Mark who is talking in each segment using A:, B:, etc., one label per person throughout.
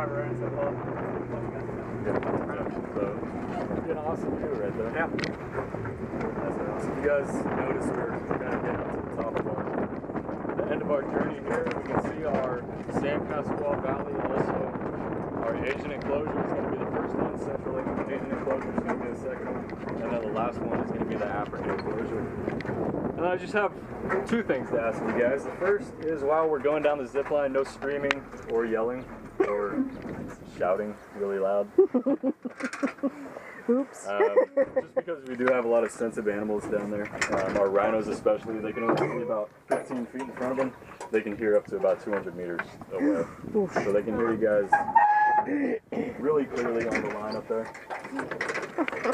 A: driver right inside the hall.
B: So, an awesome view right there.
A: Yeah.
B: That's awesome. You guys notice we're kind of getting up to the top of the end of our journey here. We can see our Sandcastle Valley, also our Asian enclosure is going to be the first one. Central Asian enclosure is going to be the second one. And then the last one is going to be the African enclosure. And I just have two things to ask you guys. The first is while we're going down the zip line, no screaming or yelling or shouting really loud.
C: Oops.
B: Just because we do have a lot of sensitive animals down there. Our rhinos especially, they can only see about 15 feet in front of them. They can hear up to about 200 meters away.
C: Oof.
B: So they can hear you guys really clearly on the line up there.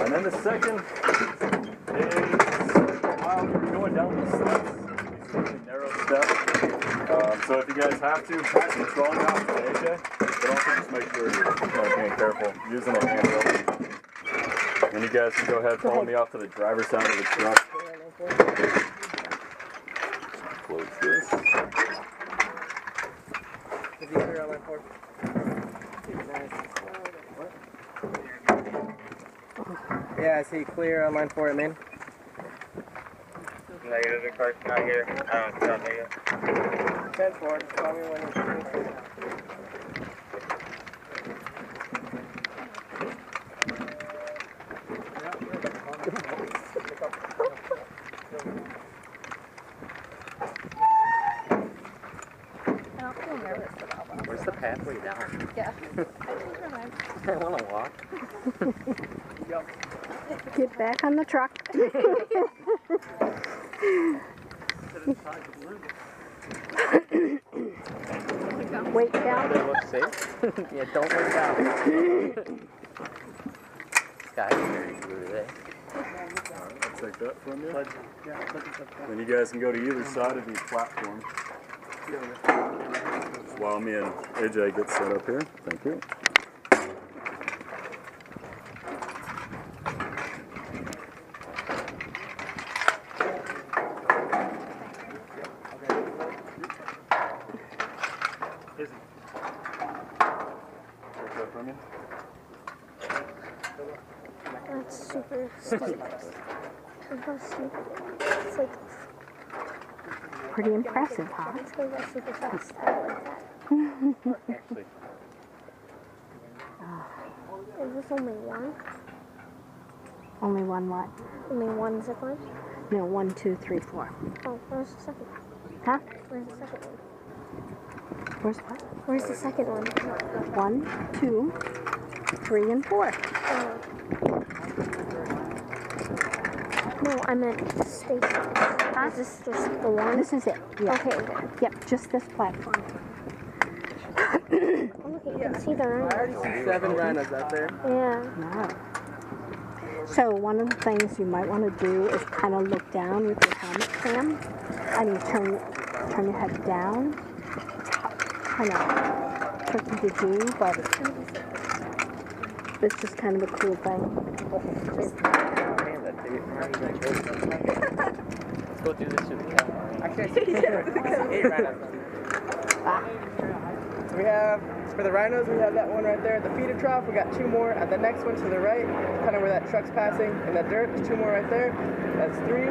B: And then the second is while we're going down these steps, these really narrow steps. So if you guys have to, pass the trolley out to AJ, but also just make sure you're being careful, using a handrail. And you guys can go ahead and follow me off to the driver's side of the truck. Close this.
A: Did you clear out line 4? Yeah, I see clear on line 4 at main.
D: Negative, the car's not here. I don't need it.
A: 10-4, call me when you're
E: I don't feel nervous at all.
D: Where's the pathway down?
E: Yeah.
D: I want to walk.
C: Get back on the truck. Wait down.
D: They look safe. Yeah, don't look down. Sky's very blue today.
B: I'll take that from you. Then you guys can go to either side of these platforms. Just while me and AJ get set up here. Thank you.
E: That's super steep. Look how steep. It's like,
C: Pretty impressive, huh?
E: it's gonna go super fast. I like that.
D: Actually,
E: Is this only one?
C: Only one what?
E: Only one zip line?
C: No, 1, 2, 3, 4.
E: Oh, where's the second?
C: Huh?
E: Where's the second one?
C: Where's what?
E: Where's the second one?
C: 1, 2, 3, and 4.
E: Oh. No, I meant station. Is this just the one?
C: This is it. Yeah.
E: Okay, okay.
C: Yep, just this platform.
E: Oh, look, you can see the rhinos.
A: 7 rhinos out there.
E: Yeah.
C: Wow. So one of the things you might want to do is kind of look down with your helmet cam, and you turn your head down. Kind of tricky to do, but it's just kind of a cool thing.
D: let's go do this to the camera.
A: Actually, I see 8 rhinos. So we have, for the rhinos, we have that one right there at the feeder trough. We got 2 more at the next one to the right, kind of where that truck's passing in the dirt. There's 2 more right there. That's 3.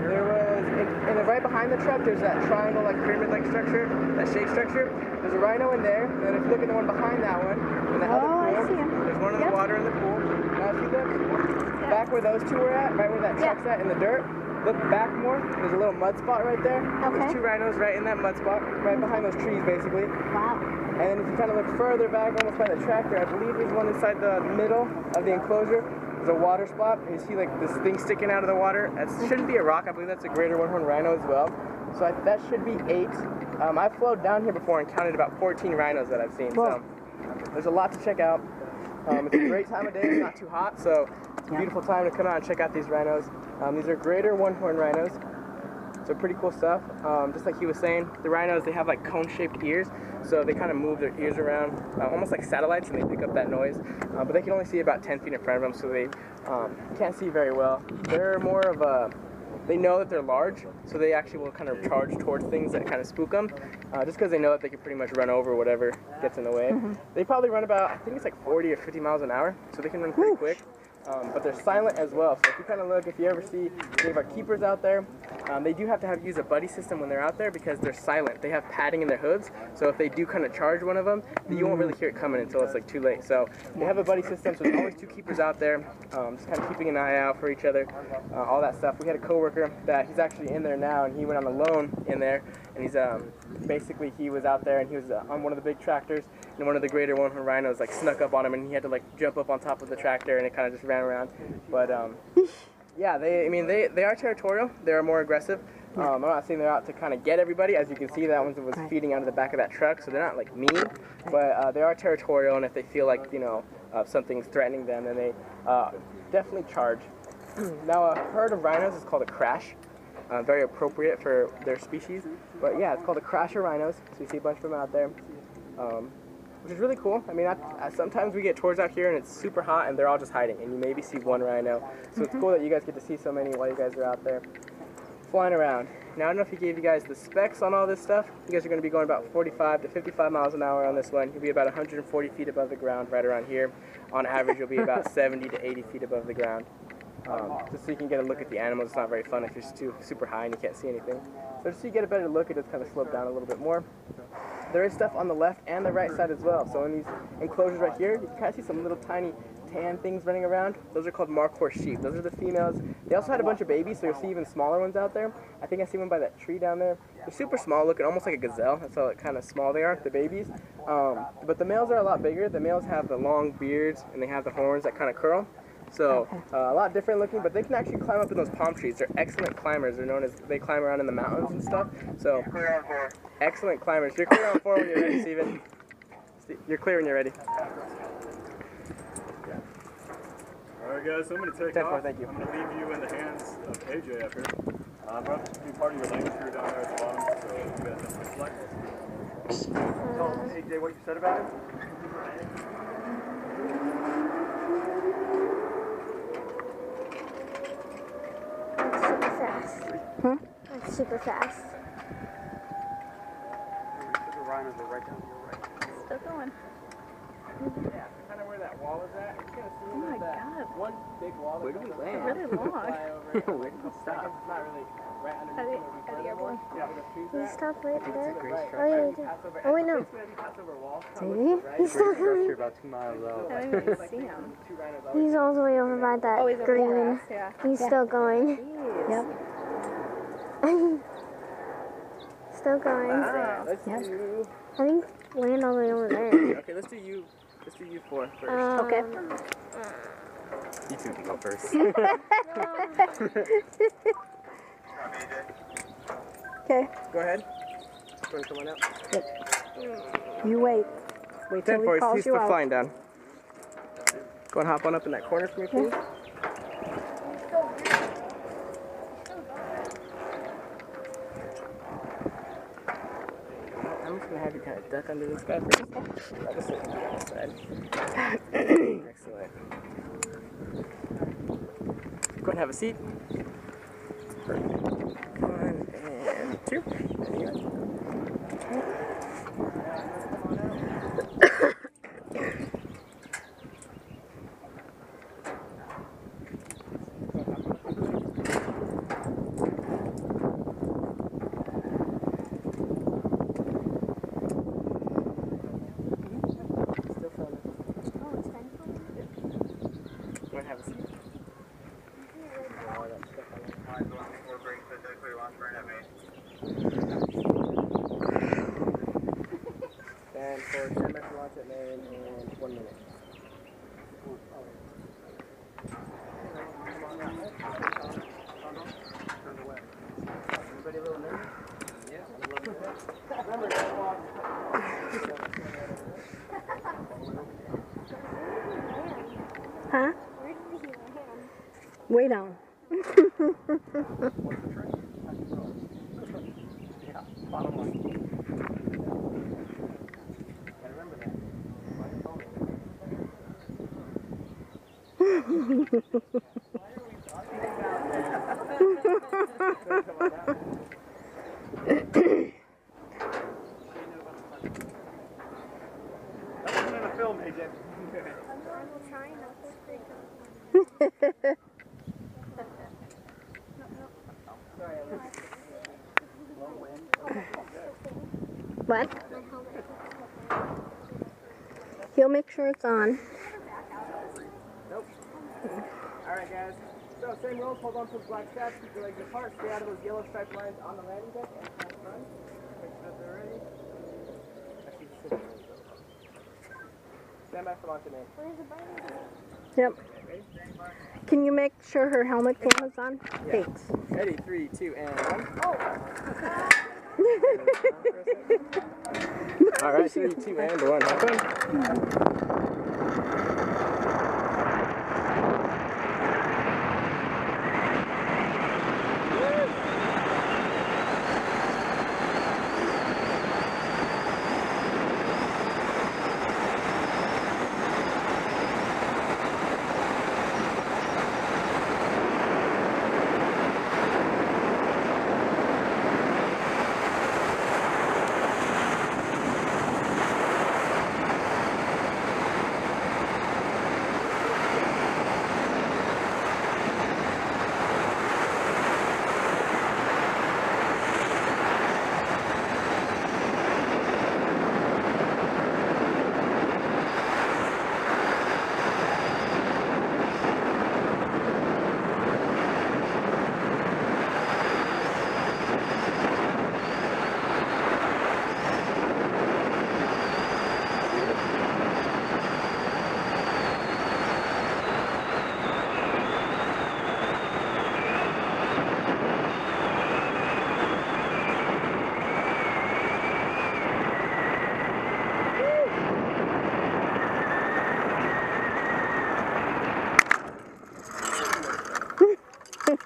A: There was, and then right behind the truck, there's that triangle, like pyramid-like structure, that shape structure. There's a rhino in there. And then if you look at the one behind that one, in that other pool,
C: I see him.
A: there's one in the water in the pool. Now if you look back where those 2 were at, right where that truck's at in the dirt, look back more. There's a little mud spot right there. There's 2 rhinos right in that mud spot, right behind those trees, basically.
C: Wow.
A: And then if you kind of look further back, almost by the tractor, I believe there's one inside the middle of the enclosure. There's a water spot, and you see like this thing sticking out of the water. That shouldn't be a rock. I believe that's a greater one-horned rhino as well. So that should be 8. I've flown down here before and counted about 14 rhinos that I've seen. So there's a lot to check out. It's a great time of day. It's not too hot, so it's a beautiful time to come out and check out these rhinos. These are greater one-horned rhinos. So pretty cool stuff. Just like he was saying, the rhinos, they have like cone-shaped ears, so they kind of move their ears around, almost like satellites, and they pick up that noise. But they can only see about 10 feet in front of them, so they can't see very well. They're more of a they know that they're large, so they actually will kind of charge towards things that kind of spook them, just because they know that they can pretty much run over whatever gets in the way. They probably run about, I think it's like 40 or 50 miles an hour, so they can run pretty quick. But they're silent as well, so if you kind of look, if you ever see any of our keepers out there, they do have to use a buddy system when they're out there because they're silent. They have padding in their hooves, so if they do kind of charge one of them, you won't really hear it coming until it's like too late. So they have a buddy system, so there's always 2 keepers out there, just kind of keeping an eye out for each other, all that stuff. We had a coworker that he's actually in there now, and he went on a loan in there, and he's basically he was out there and he was on one of the big tractors, and one of the greater one-horned rhinos like snuck up on him, and he had to like jump up on top of the tractor, and it kind of just ran around. But yeah, they are territorial. They're more aggressive. I'm not saying they're out to kind of get everybody. As you can see, that one was feeding out of the back of that truck, so they're not like mean, but they are territorial, and if they feel like, you know, something's threatening them, then they definitely charge. Now, a herd of rhinos is called a crash. Very appropriate for their species, but yeah, it's called a crash of rhinos. So you see a bunch of them out there, which is really cool. I mean, sometimes we get tours out here and it's super hot and they're all just hiding, and you maybe see one rhino. So it's cool that you guys get to see so many while you guys are out there flying around. Now, I don't know if he gave you guys the specs on all this stuff. You guys are going to be going about 45 to 55 miles an hour on this one. You'll be about 140 feet above the ground, right around here. On average, you'll be about 70 to 80 feet above the ground. Just so you can get a look at the animals. It's not very fun if you're just too super high and you can't see anything. So just so you get a better look, it does kind of slope down a little bit more. There is stuff on the left and the right side as well. So in these enclosures right here, you can kind of see some little tiny tan things running around. Those are called mark horse sheep. Those are the females. They also had a bunch of babies, so you'll see even smaller ones out there. I think I see one by that tree down there. They're super small looking, almost like a gazelle. That's how kind of small they are, the babies. But the males are a lot bigger. The males have the long beards and they have the horns that kind of curl. So a lot different looking, but they can actually climb up in those palm trees. They're excellent climbers. They're known as, they climb around in the mountains and stuff. So excellent climbers. You're clear on 4 when you're ready, Steven. You're clear when you're ready.
B: Alright guys, so I'm going to take off.
A: Thank you.
B: I'm going to leave you in the hands of AJ up here. I'm going to be part of your lane crew down there at the bottom, so you guys have to select.
A: Tell AJ what you said about him.
E: Super fast. That's super fast.
A: The rhinos are right down to your right.
F: Still going.
A: Yeah, kind of where that wall is at. You can see that one big wall.
D: Where do we land?
F: Really long.
D: Where did we stop?
A: It's not really right underneath
F: At the airport.
A: Yeah, where the trees
E: He
A: are.
E: stopped right there.
D: great
E: Oh yeah, he did. Oh wait, no.
A: It's gonna be Passover wall.
E: He's still
D: You're
E: coming.
D: about 2 miles out.
F: I don't even see him.
E: He's all the way over by that
F: Oh, he's over
E: green.
F: there. Yeah.
E: He's still going.
C: Yep.
E: Still going.
A: Let's do.
E: I think land all the way over there.
A: Okay, let's do you. Let's do you 4 first.
C: Okay.
D: You two can go first.
C: Okay.
A: Go ahead. Go and come on out.
C: You wait. Wait till
A: 10
C: he
A: 4.
C: calls
A: He's
C: you
A: still
C: out.
A: flying down. Go and hop on up in that corner for me, please. I'm just gonna have you kind of duck under this guy first. I'll just sit on the other side. Excellent. Go ahead and have a seat. Perfect. 1 and 2. There you go. Still filming.
E: Oh, it's been
A: Go ahead and have a seat. All that stuff on there. And for stand by for launch at main in 1 minute. Everybody a little nervous? Yeah. Remember, don't walk.
C: Huh?
E: Where did he land?
C: Way down.
A: Yeah, bottom line. Gotta remember that. Why are we talking about this? Nothing in a film, agent.
E: I'm trying not to freak out.
C: What? He'll make sure it's on.
A: Nope. Alright guys, so same rules, hold on to the black straps, keep your legs apart, stay out of those yellow striped lines on the landing deck, and have fun. Make sure that they're ready. Actually, stand by for launch and aim.
E: Where's the button?
C: Yep.
A: Ready?
C: Can you make sure her helmet cam is on? Thanks.
A: Ready, 3, 2, and 1. Alright, 3, 2, and 1. Have fun.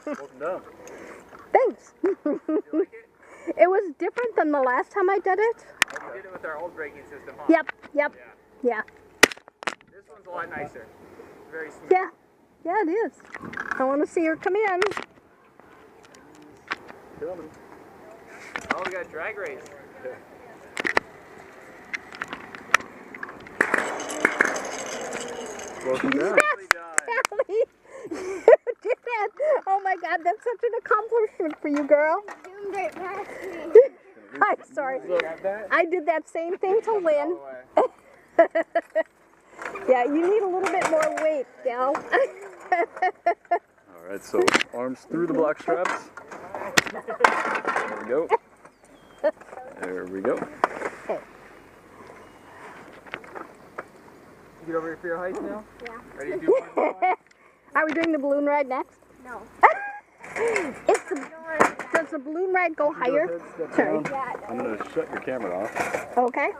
B: Welcome down.
C: Thanks.
A: You like it?
C: It was different than the last time I did it.
A: We did it with our old braking system, huh?
C: Yep.
A: Yeah. This one's a lot nicer. Very smooth.
C: Yeah, it is. I want to see her come in.
B: Coming.
A: Oh, we got a drag race.
B: Welcome down.
A: Nicely done.
C: Callie, you did that. Oh my God, that's such an accomplishment for you, girl.
E: Zoomed right past me.
C: I'm sorry.
A: Grab that.
C: I did that same thing to
A: All
C: Lynn.
A: the way.
C: Yeah, you need a little bit more weight, gal.
B: All right, so arms through the black straps. There we go. There we go.
A: Get over here for your height now?
E: Yeah.
A: Ready to do one more?
C: Are we doing the balloon ride next?
E: No.
C: Does the balloon ride go higher?
B: Go ahead, step
C: Sorry.
B: down. I'm going to shut your camera off.
C: Okay.